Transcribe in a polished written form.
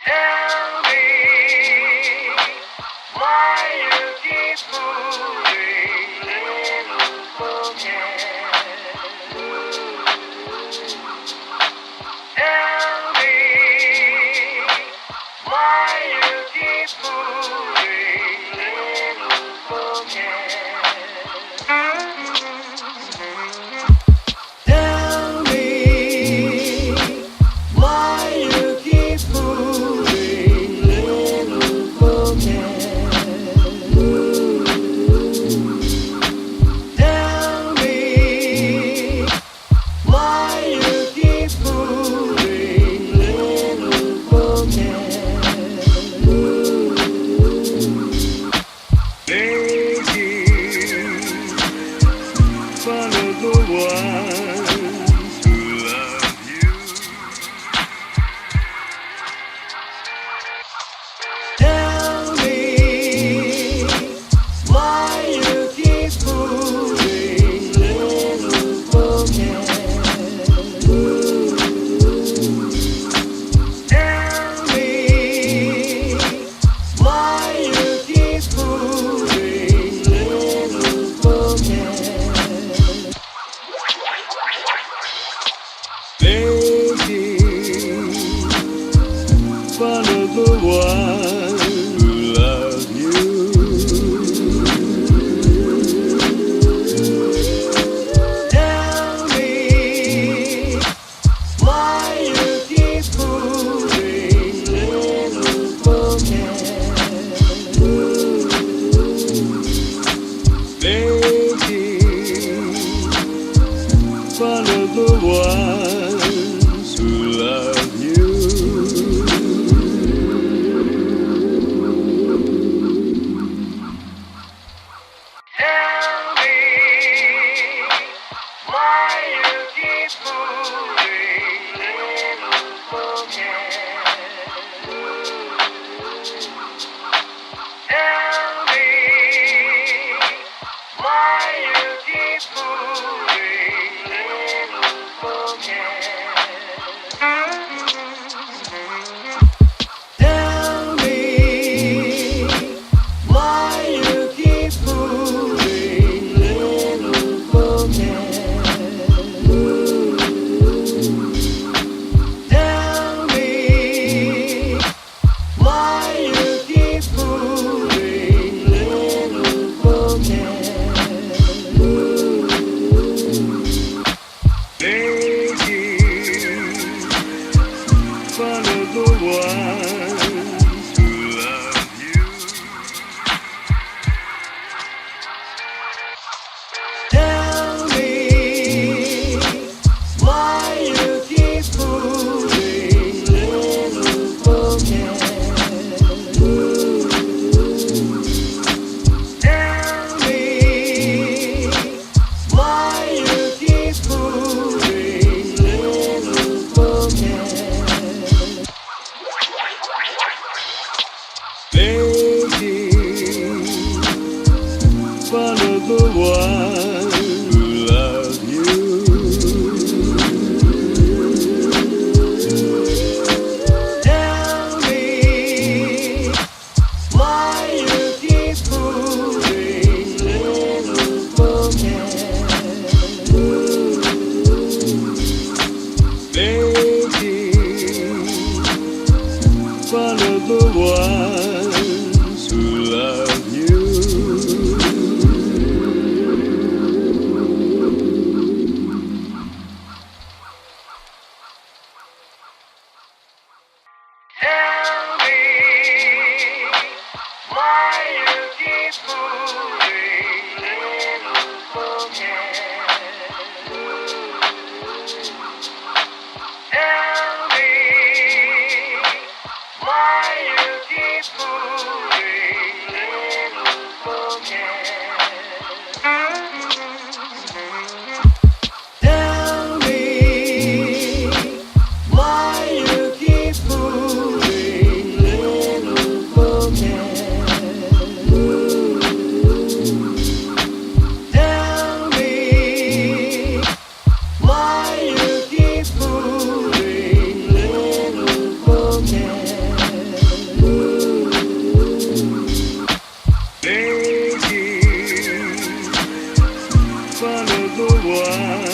Tell me why you keep moving, little forget. Tell me why you keep moving, little forget. Tell me why you keep moving, little forget. Tell me why you keep moving, little forget. Baby, follow the ones who love you. Tell me why you keep moving, little forget. Tell me why you keep moving, little forget. Baby, follow the one who love you. Tell me why you keep moving, little forget. Baby, follow the ones who love you. Tell me why you keep moving, little forget. Tell me why you keep moving, little forget. Tell me why you keep moving, little forget. Tell me why you keep moving, little forget. Baby, follow the ones who love you. Tell me why you keep moving, little forget. Tell me why you keep moving, little forget. Baby, follow the one who love you. Tell me why you keep moving, little forget. Baby, follow the ones who love you. Tell me why you keep moving, little forget. Tell me why you keep moving, little forget. Tell me why you keep moving, 번에도 와